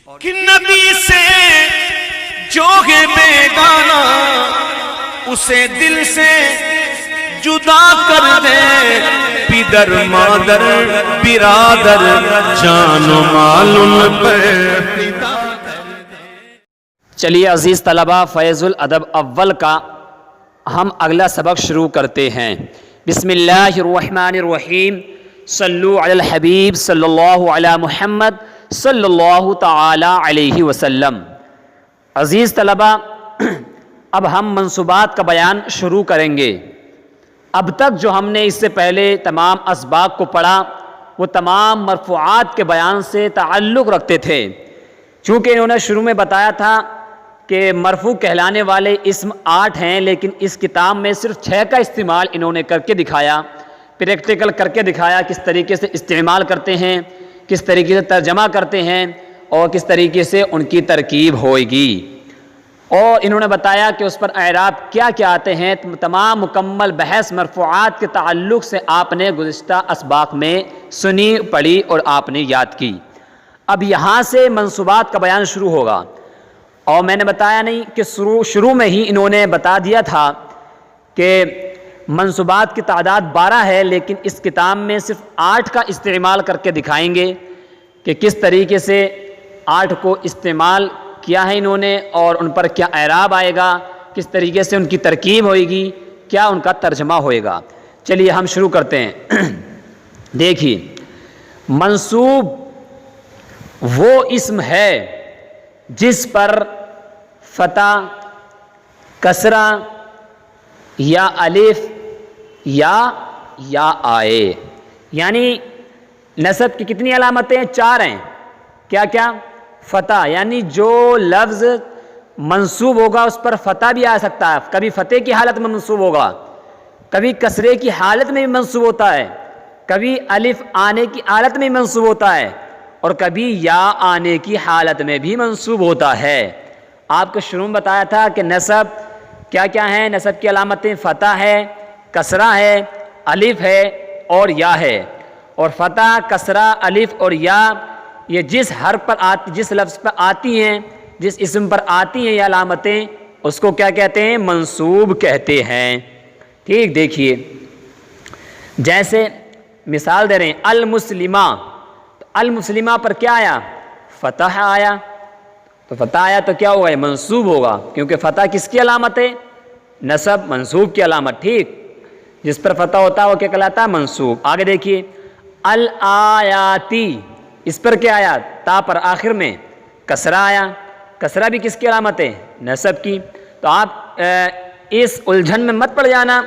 کہ نبی سے جو ہے بیگانہ اسے دل سے جدا کر دے، پدر مادر برادر جان و مال ان پر فدا کر دے۔ چلیے عزیز طلبہ، فیض الادب اول کا ہم اگلا سبق شروع کرتے ہیں۔ بسم اللہ الرحمن الرحیم، صلو علی الحبیب صلی اللہ علی محمد صلی اللہ تعالی علیہ وسلم۔ عزیز طلبہ، اب ہم منصوبات کا بیان شروع کریں گے۔ اب تک جو ہم نے اس سے پہلے تمام اسباق کو پڑھا وہ تمام مرفوعات کے بیان سے تعلق رکھتے تھے، چونکہ انہوں نے شروع میں بتایا تھا کہ مرفوع کہلانے والے اسم 8 ہیں، لیکن اس کتاب میں صرف 6 کا استعمال انہوں نے کر کے دکھایا، پریکٹیکل کر کے دکھایا کس طریقے سے استعمال کرتے ہیں، کس طریقے سے ترجمہ کرتے ہیں اور کس طریقے سے ان کی ترکیب ہوئے گی، اور انہوں نے بتایا کہ اس پر اعراب کیا کیا آتے ہیں۔ تمام مکمل بحث مرفوعات کے تعلق سے آپ نے گزشتہ اسباق میں سنی، پڑھی اور آپ نے یاد کی۔ اب یہاں سے منصوبات کا بیان شروع ہوگا، اور میں نے بتایا نہیں کہ شروع میں ہی انہوں نے بتا دیا تھا کہ منصوبات کی تعداد 12 ہے، لیکن اس کتاب میں صرف 8 کا استعمال کر کے دکھائیں گے کہ کس طریقے سے 8 کو استعمال کیا ہے انہوں نے، اور ان پر کیا اعراب آئے گا، کس طریقے سے ان کی ترکیب ہوئے گی، کیا ان کا ترجمہ ہوئے گا۔ چلیے ہم شروع کرتے ہیں۔ دیکھیے، منصوب وہ اسم ہے جس پر فتح، کسرہ یا الف یا آئے، یعنی نصب کی کتنی علامتیں؟ 4 ہیں۔ کیا کیا؟ فتح، یعنی جو لفظ منصوب ہوگا اس پر فتح بھی آ سکتا ہے، کبھی فتح کی حالت میں منصوب ہوگا، کبھی کسرے کی حالت میں بھی منصوب ہوتا ہے، کبھی الف آنے کی حالت میں بھی منصوب ہوتا ہے، اور کبھی یا آنے کی حالت میں بھی منصوب ہوتا ہے۔ آپ کو شروع میں بتایا تھا کہ نصب کیا کیا ہیں؟ نصب کی علامتیں فتح ہے، کسرہ ہے، الف ہے اور یا ہے، اور فتح، کسرہ، الف اور یا یہ جس لفظ پر آتی ہیں، جس اسم پر آتی ہیں یہ علامتیں، اس کو کیا کہتے ہیں؟ منصوب کہتے ہیں۔ ٹھیک، دیکھیے جیسے مثال دے رہے ہیں، المسلمہ، تو المسلمہ پر کیا آیا؟ فتح آیا، تو فتح آیا تو کیا ہوگا؟ منصوب ہوگا، کیونکہ فتح کس کی علامت ہے؟ نصب، منصوب کی علامت۔ ٹھیک، جس پر فتح ہوتا ہے وہ کیا کہلاتا ہے؟ منصوب۔ آگے دیکھیے، الآیاتی، اس پر کیا آیا؟ تا پر آخر میں کسرہ آیا، کسرہ بھی کس کی علامت ہے؟ نصب کی۔ تو آپ اس الجھن میں مت پڑ جانا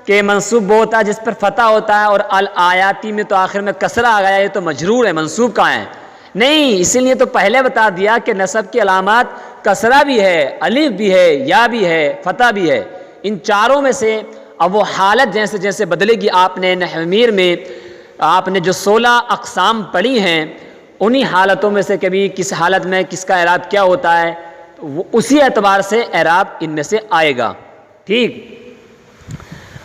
کہ منصوب وہ ہوتا ہے جس پر فتح ہوتا ہے، اور الآیاتی میں تو آخر میں کسرہ آ گیا، یہ تو مجرور ہے، منصوب کہاں ہے؟ نہیں، اسی لیے تو پہلے بتا دیا کہ نصب کی علامات کسرہ بھی ہے، الف بھی ہے، یا بھی ہے، فتح بھی ہے۔ ان چاروں میں سے اب وہ حالت جیسے جیسے بدلے گی، آپ نے نحومیر میں آپ نے جو 16 اقسام پڑھی ہیں، انہی حالتوں میں سے کبھی کس حالت میں کس کا اعراب کیا ہوتا ہے، تو وہ اسی اعتبار سے اعراب ان میں سے آئے گا۔ ٹھیک،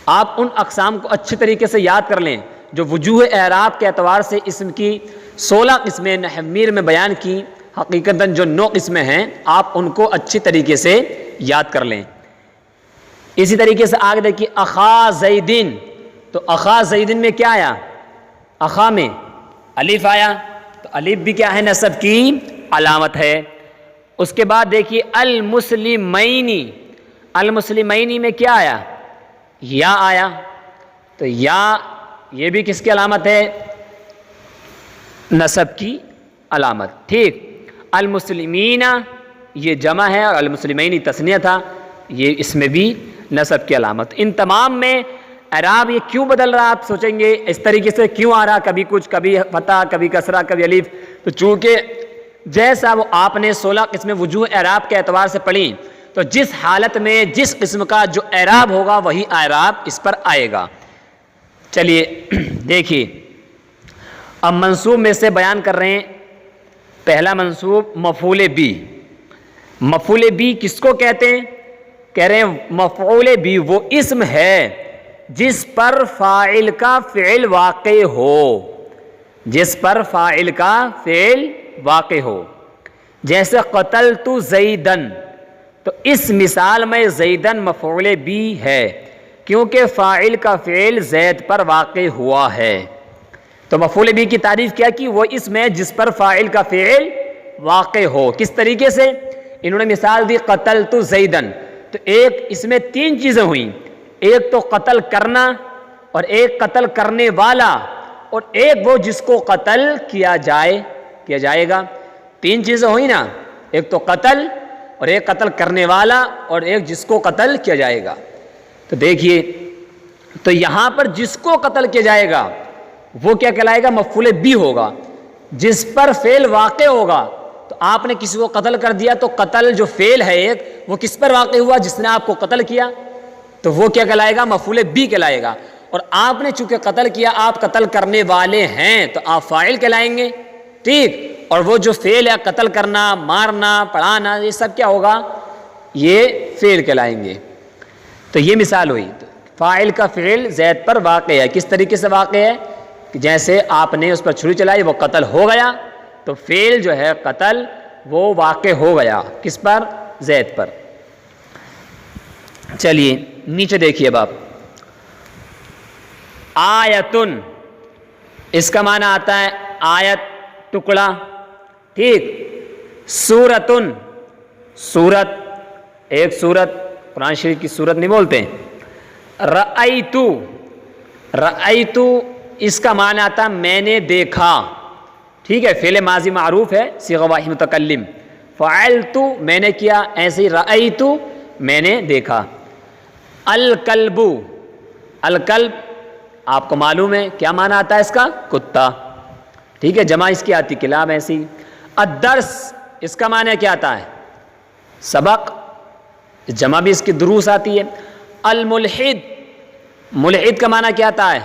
آپ ان اقسام کو اچھی طریقے سے یاد کر لیں جو وجوہ اعراب کے اعتبار سے اسم کی 16 قسمیں نحومیر میں بیان کی، حقیقتاً جو 9 قسمیں ہیں آپ ان کو اچھی طریقے سے یاد کر لیں۔ اسی طریقے سے آگے دیکھیے، اخا زیدن، تو اخا زیدن میں کیا آیا؟ اخا میں الف آیا، تو الف بھی کیا ہے؟ نصب کی علامت ہے۔ اس کے بعد دیکھیے المسلمینی، المسلمینی میں کیا آیا؟ یا آیا، تو یا یہ بھی کس کی علامت ہے؟ نصب کی علامت۔ ٹھیک، المسلمین یہ جمع ہے اور المسلمینی تثنیہ تھا، یہ اس میں بھی نصب کی علامت۔ ان تمام میں اعراب یہ کیوں بدل رہا؟ آپ سوچیں گے اس طریقے سے کیوں آ رہا، کبھی کچھ، کبھی فتح، کبھی کسرہ، کبھی الف، تو چونکہ جیسا وہ آپ نے 16 قسمیں وجوہ اعراب کے اعتبار سے پڑھی، تو جس حالت میں جس قسم کا جو اعراب ہوگا وہی اعراب اس پر آئے گا۔ چلیے دیکھیے، اب منصوب میں سے بیان کر رہے ہیں۔ پہلا منصوب مفعول بی۔ مفعول بی کس کو کہتے ہیں؟ کہہ رہے ہیں مفعول بی وہ اسم ہے جس پر فاعل کا فعل واقع ہو، جس پر فاعل کا فعل واقع ہو، جیسے قتلت زیدن، تو اس مثال میں زیدن مفعول بھی ہے کیونکہ فاعل کا فعل زید پر واقع ہوا ہے۔ تو مفعول بھی کی تعریف کیا کہ وہ اس میں جس پر فاعل کا فعل واقع ہو۔ کس طریقے سے؟ انہوں نے مثال دی قتلت زیدن، تو ایک اس میں تین چیزیں ہوئیں، ایک تو قتل کرنا، اور ایک قتل کرنے والا، اور ایک وہ جس کو قتل کیا جائے گا۔ تین چیزیں ہوئی نا، ایک تو قتل، اور ایک قتل کرنے والا، اور ایک جس کو قتل کیا جائے گا۔ تو دیکھیے، تو یہاں پر جس کو قتل کیا جائے گا وہ کیا کہلائے گا؟ مفعول بھی ہوگا۔ جس پر فعل واقع ہوگا، تو آپ نے کسی کو قتل کر دیا تو قتل جو فعل ہے ایک، وہ کس پر واقع ہوا؟ جس نے آپ کو قتل کیا، تو وہ کیا کہلائے گا؟ مفعول بھی کہلائے گا۔ اور آپ نے چونکہ قتل کیا، آپ قتل کرنے والے ہیں، تو آپ فاعل کہلائیں گے، ٹھیک؟ اور وہ جو فعل ہے قتل کرنا، مارنا، پڑھانا، یہ سب کیا ہوگا؟ یہ فعل کہلائیں گے۔ تو یہ مثال ہوئی، فاعل کا فعل زید پر واقع ہے۔ کس طریقے سے واقع ہے؟ کہ جیسے آپ نے اس پر چھری چلائی، وہ قتل ہو گیا، تو فعل جو ہے قتل وہ واقع ہو گیا، کس پر؟ زید پر۔ چلیے نیچے دیکھیے اب آپ، آیتن، اس کا معنی آتا ہے آیت، ٹکڑا، ٹھیک؟ سورتن، سورت، ایک سورت، قرآن شریف کی سورت نہیں بولتے۔ رأیتو، رأیتو اس کا معنی آتا ہے میں نے دیکھا، ٹھیک ہے؟ فعل ماضی معروف ہے، صیغہ واحد متکلم۔ فعلتو میں نے کیا، ایسے ہی رأیتو میں نے دیکھا۔ الکلب، الکلب آپ کو معلوم ہے کیا معنی آتا ہے اس کا؟ کتا، ٹھیک ہے؟ جمع اس کی آتی کلاب، ایسی۔ الدرس اس کا معنی کیا آتا ہے؟ سبق، جمع بھی اس کی دروس آتی ہے۔ الملحد، ملحد کا معنی کیا آتا ہے؟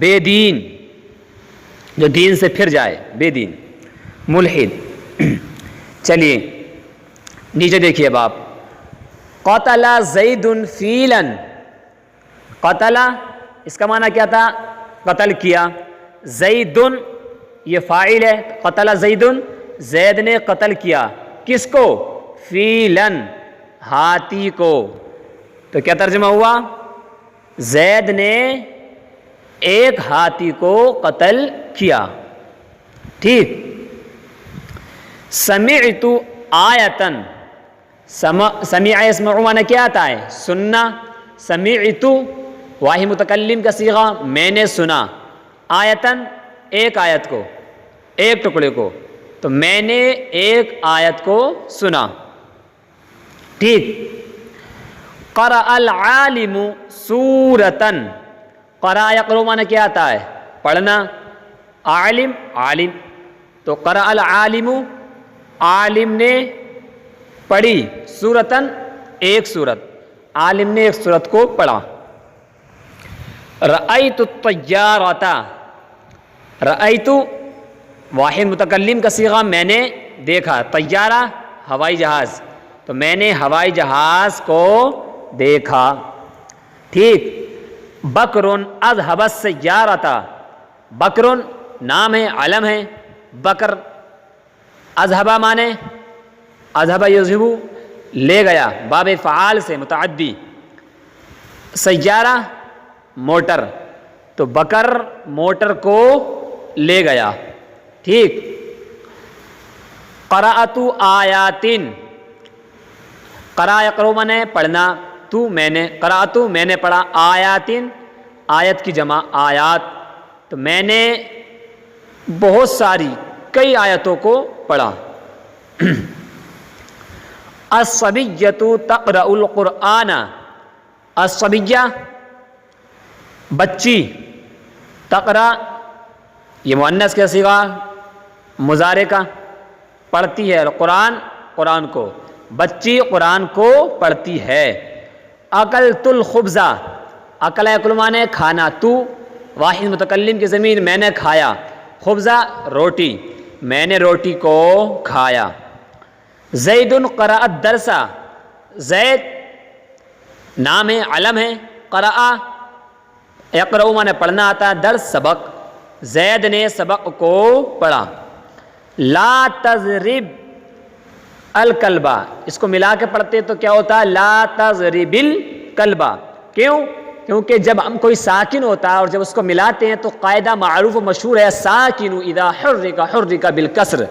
بے دین، جو دین سے پھر جائے، بے دین، ملحد۔ چلیے نیچے دیکھیے اب آپ، قتل زید فیلا، قتل اس کا معنی کیا تھا؟ قتل کیا۔ زید یہ فاعل ہے، قتل زید، زید نے قتل کیا، کس کو؟ فیلن، ہاتھی کو۔ تو کیا ترجمہ ہوا؟ زید نے ایک ہاتھی کو قتل کیا، ٹھیک؟ سمعت آیتن، سمع یسمع معنی کیا آتا ہے؟ سننا۔ سمعت واحد متکلم کا صیغہ، میں نے سنا۔ آیتن ایک آیت کو، ایک ٹکڑے کو، تو میں نے ایک آیت کو سنا، ٹھیک؟ قرأ العالم سورتن، قرأ یقرؤ معنی کیا آتا ہے؟ پڑھنا۔ عالم، عالم، تو قرأ العالم، عالم نے پڑھی، سورتن ایک سورت، عالم نے ایک سورت کو پڑھا۔ رأیت الطیارۃ، رأیت واحد متکلم کا صیغہ، میں نے دیکھا۔ طیارہ ہوائی جہاز، تو میں نے ہوائی جہاز کو دیکھا، ٹھیک؟ بکر اذهب السیارۃ، بکر نام ہے، علم ہے، بکر، اذهب مانے اذهب یذهب لے گیا، باب فعال سے متعدی، سیارہ موٹر، تو بکر موٹر کو لے گیا، ٹھیک؟ قرأت آیاتن، قرأ یقرؤ مانے پڑھنا، تو میں نے، قرأت میں نے پڑھا، آیاتن آیت کی جمع آیات، تو میں نے بہت ساری کئی آیتوں کو پڑھا۔ الصبیۃ تقرأ القرآن، الصبیہ بچی، تقرأ یہ مؤنث کا صیغہ مضارع کا، پڑھتی ہے القرآن، قرآن کو، بچی قرآن کو پڑھتی ہے۔ اکلت الخبز، اکل یاکل معنی کھانا، تو واحد متکلم کی ضمیر، میں نے کھایا، خبز روٹی، میں نے روٹی کو کھایا۔ زید قرأ الدرس، زید نام ہے، علم ہے، قرأ یقرؤ معنی پڑھنا آتا ہے، درس سبق، زید نے سبق کو پڑھا۔ لا تضرب الکلبہ، اس کو ملا کے پڑھتے تو کیا ہوتا ہے؟ لا تضرب الکلبہ۔ کیوں؟ کیونکہ جب ہم کوئی ساکن ہوتا ہے اور جب اس کو ملاتے ہیں تو قاعدہ معروف و مشہور ہے، ساکن اذا حرک حرک بالکسر۔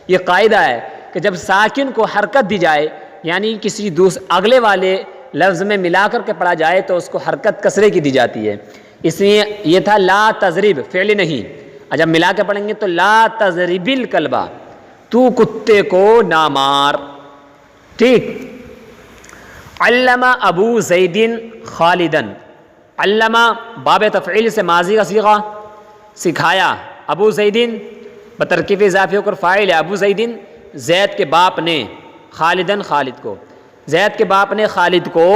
یہ قاعدہ ہے کہ جب ساکن کو حرکت دی جائے، یعنی کسی اگلے والے لفظ میں ملا کر کے پڑھا جائے تو اس کو حرکت کسرے کی دی جاتی ہے۔ اس لیے یہ تھا لا تضرب، فعل نہیں، اور جب ملا کے پڑھیں گے تو لا تضرب الکلبہ، تو کتے کو نہ مار۔ ٹھیک۔ علم ابو زید خالدن، علم باب تفعیل سے ماضی کا صیغہ، سکھایا، ابو زیدن بترکیب اضافی ہو کر فاعل ہے، ابو زیدن زید کے باپ نے، خالدن خالد کو، زید کے باپ نے خالد کو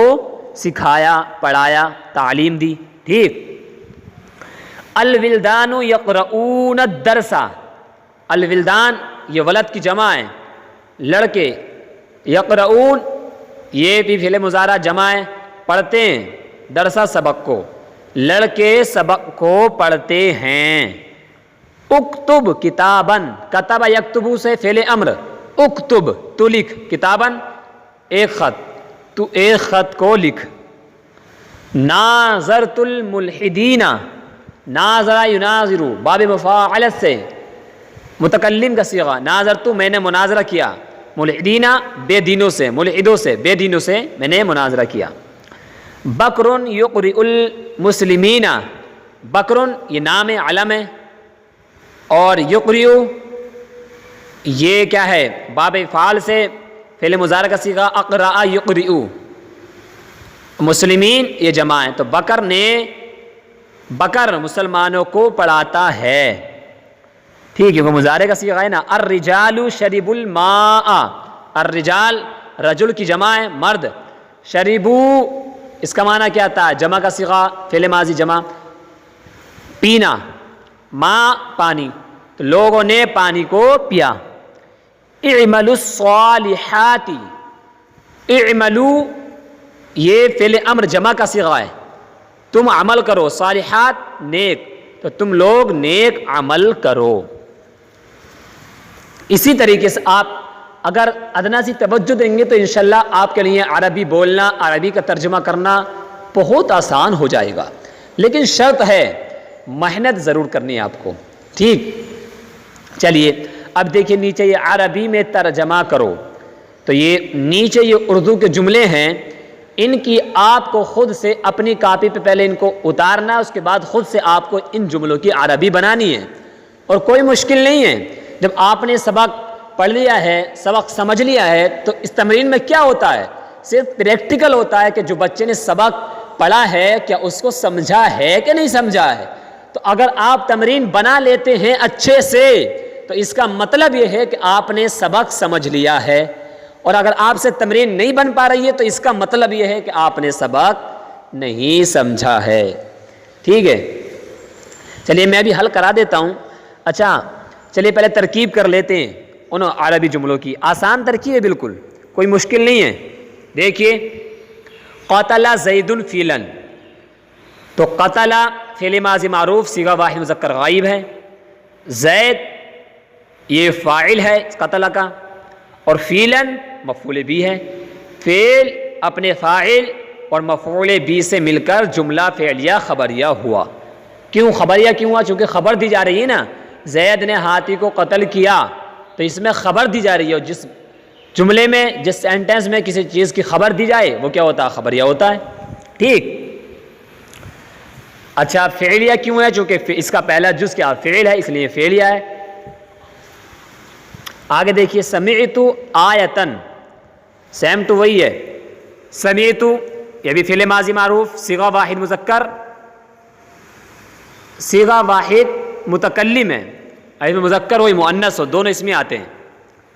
سکھایا، پڑھایا، تعلیم دی۔ ٹھیک۔ الولدان یقرؤون الدرس، الولدان یہ ولد کی جمع ہے، لڑکے، یقرؤون یہ بھی فعل مضارع جمع ہے، پڑھتے ہیں، درسا سبق کو، لڑکے سبق کو پڑھتے ہیں۔ اکتب کتابن، کتب یکتبو سے فعل امر، اکتب تو لکھ، کتابن ایک خط، تو ایک خط کو لکھ۔ ناظرت الملحدین، ناظر یناظر باب مفاعلت سے متکلم کا صیغہ، ناظرت میں نے مناظرہ کیا، ملحدین بے دینوں سے، ملحدوں سے، بے دینوں سے میں نے مناظرہ کیا۔ بکر یقرئ المسلمین، بکر یہ نام علم ہے، اور یقرئ یہ کیا ہے؟ باب فعال سے فعل مضارع کا صیغہ، اقرأ یقرئ، مسلمین یہ جمع ہے، تو بکر نے، بکر مسلمانوں کو پڑھاتا ہے۔ ٹھیک ہے، وہ مضارع کا صیغہ ہے نا۔ الرجال شربوا الماء، الرجال رجل کی جمع ہے، مرد، شربوا اس کا معنی کیا تھا؟ جمع کا صیغہ، فعل ماضی جمع، پینا، ماء پانی، تو لوگوں نے پانی کو پیا۔ اعملوا الصالحات، اعملوا یہ فعل امر جمع کا صیغہ ہے، تم عمل کرو، صالحات نیک، تو تم لوگ نیک عمل کرو۔ اسی طریقے سے آپ اگر ادنا سی توجہ دیں گے تو انشاءاللہ آپ کے لیے عربی بولنا، عربی کا ترجمہ کرنا بہت آسان ہو جائے گا، لیکن شرط ہے محنت ضرور کرنی ہے آپ کو۔ ٹھیک۔ چلیے اب دیکھیے نیچے یہ عربی میں ترجمہ کرو، تو یہ نیچے یہ اردو کے جملے ہیں، ان کی آپ کو خود سے اپنی کاپی پہ پہلے ان کو اتارنا، اس کے بعد خود سے آپ کو ان جملوں کی عربی بنانی ہے، اور کوئی مشکل نہیں ہے۔ جب آپ نے سبق پڑھ لیا ہے، سبق سمجھ لیا ہے، تو اس تمرین میں کیا ہوتا ہے؟ صرف پریکٹیکل ہوتا ہے کہ جو بچے نے سبق پڑھا ہے کیا اس کو سمجھا ہے کہ نہیں سمجھا ہے۔ تو اگر آپ تمرین بنا لیتے ہیں اچھے سے تو اس کا مطلب یہ ہے کہ آپ نے سبق سمجھ لیا ہے، اور اگر آپ سے تمرین نہیں بن پا رہی ہے تو اس کا مطلب یہ ہے کہ آپ نے سبق نہیں سمجھا ہے۔ ٹھیک ہے، چلیے میں بھی حل کرا دیتا ہوں۔ اچھا چلیے پہلے ترکیب کر لیتے ہیں ان عربی جملوں کی، آسان ترکیب ہے بالکل، کوئی مشکل نہیں ہے۔ دیکھیے قتل زید فیلا، تو قتل فعل ماضی معروف صیغہ واحد مذکر غائب ہے، زید یہ فاعل ہے قتل کا، اور فیلا مفعول بھی ہے، فعل اپنے فاعل اور مفعول بھی سے مل کر جملہ فعلیہ خبریہ ہوا۔ کیوں خبریہ کیوں ہوا؟ چونکہ خبر دی جا رہی ہے نا، زید نے ہاتھی کو قتل کیا، تو اس میں خبر دی جا رہی ہے، اور جس جملے میں، جس سینٹنس میں کسی چیز کی خبر دی جائے وہ کیا ہوتا ہے؟ خبریہ ہوتا ہے۔ ٹھیک۔ اچھا فعلیہ کیوں ہے؟ چونکہ اس کا پہلا جز کیا فعل ہے، اس لیے فعلیہ ہے۔ آگے دیکھیے سمعت آیتن، سیم ٹو وہی ہے، سمعت یہ بھی فعل ماضی معروف صیغہ واحد مذکر، صیغہ واحد متکلم ہے، اس میں مذکر ہو مؤنث ہو دونوں اس میں آتے ہیں۔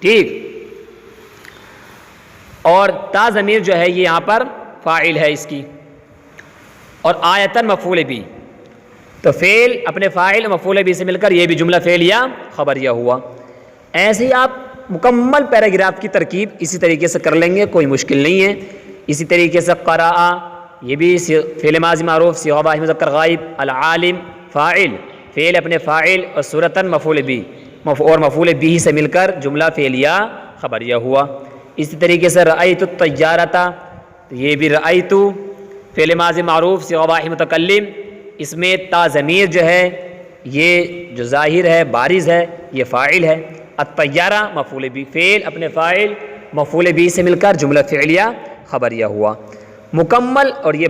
ٹھیک۔ اور تا ضمیر جو ہے یہ یہاں پر فاعل ہے اس کی، اور آیتن مفعول بھی، تو فعل اپنے فاعل مفعول بھی سے مل کر یہ بھی جملہ فعلیہ خبریہ ہوا۔ ایسے ہی آپ مکمل پیراگراف کی ترکیب اسی طریقے سے کر لیں گے، کوئی مشکل نہیں ہے۔ اسی طریقے سے قرأ یہ بھی فعل ماضی معروف صیغہ واحد مذکر غائب، العالم فاعل، فعل اپنے فاعل اور صورتاً مفعول بھی اور مفعول بھی سے مل کر جملہ فعلیہ خبریہ ہوا۔ اسی طریقے سے رأیت الطیارۃ، تو یہ بھی رأیت فعل ماضی معروف صیغہ واحد متکلم، اس میں تا ضمیر جو ہے یہ جو ظاہر ہے بارز ہے یہ فاعل ہے، الطیارہ مفعول بھی، فعل اپنے فاعل مفعول بھی سے مل کر جملہ فعلیہ خبریہ ہوا مکمل۔ اور یہ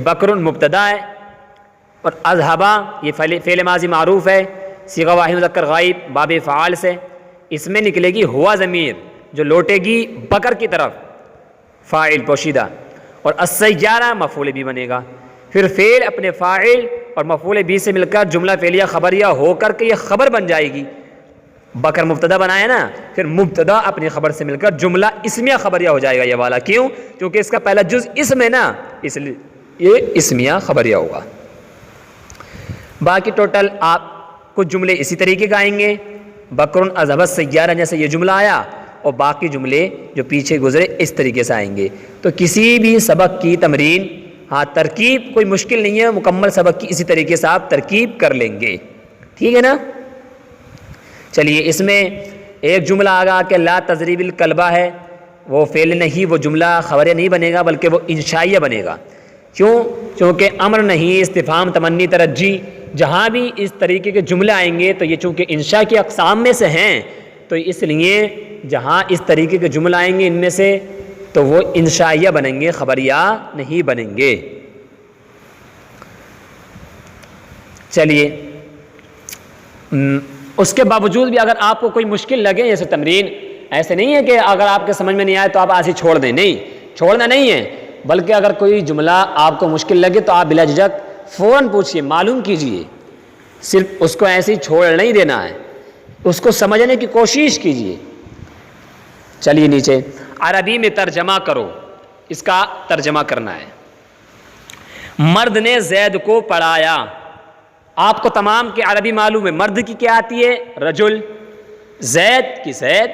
بکرن مبتدا ہے، اور اذهبا یہ فعل ماضی معروف ہے صیغہ واحد مذکر غائب باب فعال سے، اس میں نکلے گی ہوا ضمیر جو لوٹے گی بکر کی طرف، فاعل پوشیدہ، اور السیارہ مفعول بھی بنے گا، پھر فعل اپنے فاعل اور مفعول بھی سے مل کر جملہ فعلیہ خبریہ ہو کر کے یہ خبر بن جائے گی۔ بکر مبتدا بنایا نا، پھر مبتدا اپنی خبر سے مل کر جملہ اسمیہ خبریہ ہو جائے گا یہ والا، کیوں؟ کیونکہ اس کا پہلا جز اسم ہے نا، اس لیے یہ اسمیہ خبریہ ہوگا۔ باقی ٹوٹل آپ کچھ جملے اسی طریقے کا آئیں گے، بکرن اذهب السیارہ جیسے یہ جملہ آیا، اور باقی جملے جو پیچھے گزرے اس طریقے سے آئیں گے۔ تو کسی بھی سبق کی تمرین، ہاں ترکیب کوئی مشکل نہیں ہے، مکمل سبق کی اسی طریقے سے آپ ترکیب کر لیں گے، ٹھیک ہے نا۔ چلیے اس میں ایک جملہ آگا کہ لا تضریب الکلبہ ہے، وہ فعل نہیں، وہ جملہ خبریہ نہیں بنے گا بلکہ وہ انشائیہ بنے گا، کیوں؟ چونکہ امر نہیں، استفہام، تمنی، ترجی، جہاں بھی اس طریقے کے جملے آئیں گے تو یہ چونکہ انشاء کی اقسام میں سے ہیں، تو اس لیے جہاں اس طریقے کے جملے آئیں گے ان میں سے تو وہ انشائیہ بنیں گے، خبریہ نہیں بنیں گے۔ چلیے اس کے باوجود بھی اگر آپ کو کوئی مشکل لگے جیسے تمرین، ایسے نہیں ہے کہ اگر آپ کے سمجھ میں نہیں آئے تو آپ ایسے ہی چھوڑ دیں، نہیں، چھوڑنا نہیں ہے، بلکہ اگر کوئی جملہ آپ کو مشکل لگے تو آپ بلا جھجک فوراً پوچھیے، معلوم کیجئے، صرف اس کو ایسے ہی چھوڑ نہیں دینا ہے، اس کو سمجھنے کی کوشش کیجئے۔ چلیے نیچے عربی میں ترجمہ کرو، اس کا ترجمہ کرنا ہے۔ مرد نے زید کو پڑھایا، آپ کو تمام کی عربی معلوم ہے، مرد کی کیا آتی ہے؟ رجل، زید کی زید،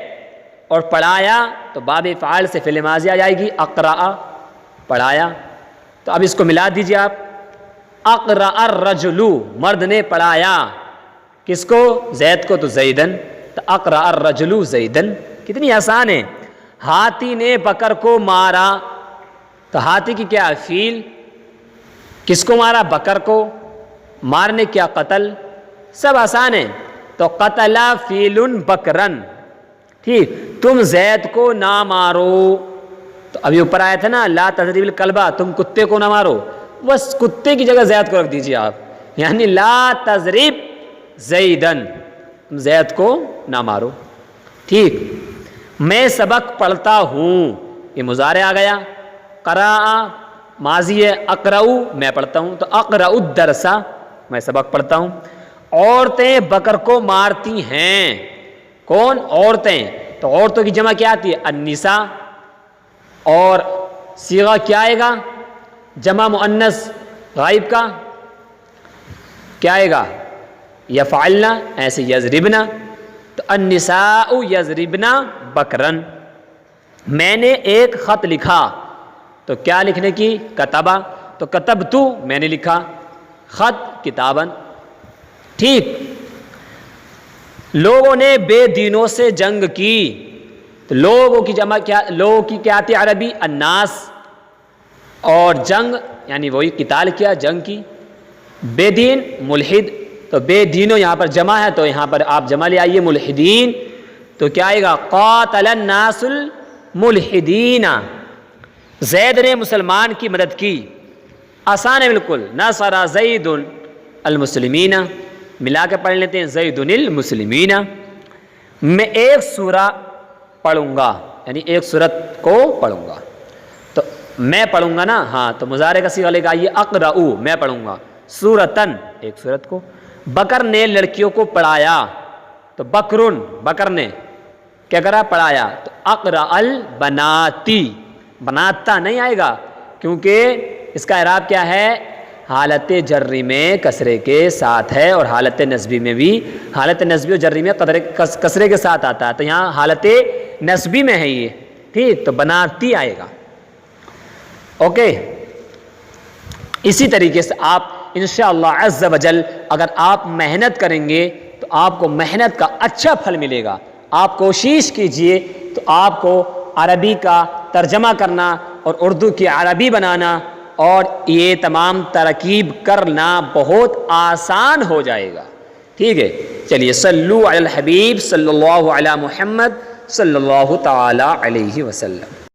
اور پڑھایا تو باب فعال سے فعل ماضی آ جائے گی، اقرأ، پڑھایا۔ تو اب اس کو ملا دیجیے آپ، اقرأ الرجل، مرد نے پڑھایا، کس کو؟ زید کو، تو زیدن، تو اقرأ الرجل زیدن، کتنی آسان ہے۔ ہاتھی نے بکر کو مارا، تو ہاتھی کی کیا؟ فیل، کس کو مارا؟ بکر کو، مارنے کیا؟ قتل، سب آسان ہے۔ تو قتل فیل بکرن، ٹھیک، تم زید کو نہ مارو، تو ابھی اوپر آیا تھا نا لا تضریب الکلبہ، تم کتے کو نہ مارو، بس کتے کی جگہ زید کو رکھ دیجیے آپ، یعنی لا تضریب زیدن، تم زید کو نہ مارو، ٹھیک۔ میں سبق پڑھتا ہوں، یہ مضارع آ گیا، قرأ ماضی ہے، اقرأ میں پڑھتا ہوں، تو اقرأ الدرس، میں سبق پڑھتا ہوں۔ عورتیں بکر کو مارتی ہیں، کون؟ عورتیں، تو عورتوں کی جمع کیا آتی ہے؟ النساء، اور صیغہ کیا آئے گا؟ جمع مؤنث غائب کا کیا آئے گا؟ یفعلنا، ایسے یضربنا، تو النساء یضربنا بکرن۔ میں نے ایک خط لکھا، تو کیا لکھنے کی؟ کتبہ، تو کتبتو میں نے لکھا، خط کتابن، ٹھیک۔ لوگوں نے بے دینوں سے جنگ کی، تو لوگوں کی جمع کیا؟ لوگوں کی کیا آتی عربی؟ الناس، اور جنگ یعنی وہی قتال کیا، جنگ کی۔ بے دین ملحد، تو بے دینوں یہاں پر جمع ہے تو یہاں پر آپ جمع لے آئیے ملحدین، تو کیا آئے گا؟ قاتل الناس الملحدین، زید نے مسلمان کی مدد کی، آسان ہے بالکل، نصر زید المسلمین، ملا کے پڑھ لیتے ہیں زید المسلمین۔ میں ایک سورہ پڑھوں گا، یعنی ایک سورت کو پڑھوں گا، تو میں پڑھوں گا نا، ہاں، تو مضارع کا صیغہ لے کے آئیے، اقرأ، میں پڑھوں گا، سورتن، ایک سورت کو۔ بکر نے لڑکیوں کو پڑھایا، تو بکرن، بکر نے کیا کرا؟ پڑھایا، تو اقرأ البناتی، بناتا نہیں آئے گا کیونکہ اس کا اعراب کیا ہے؟ حالت جری میں کسرے کے ساتھ ہے، اور حالت نصبی میں بھی، حالت نصبی اور جری میں کسرے کے ساتھ آتا ہے، تو یہاں حالت نصبی میں ہے یہ، ٹھیک، تو بناتی آئے گا، اوکے۔ اسی طریقے سے آپ انشاءاللہ عز وجل اگر آپ محنت کریں گے تو آپ کو محنت کا اچھا پھل ملے گا۔ آپ کوشش کیجئے تو آپ کو عربی کا ترجمہ کرنا اور اردو کی عربی بنانا اور یہ تمام ترکیب کرنا بہت آسان ہو جائے گا. ٹھیک ہے، چلیے صلو علی الحبیب صلی اللہ علی محمد صلی اللہ تعالی علیہ وسلم.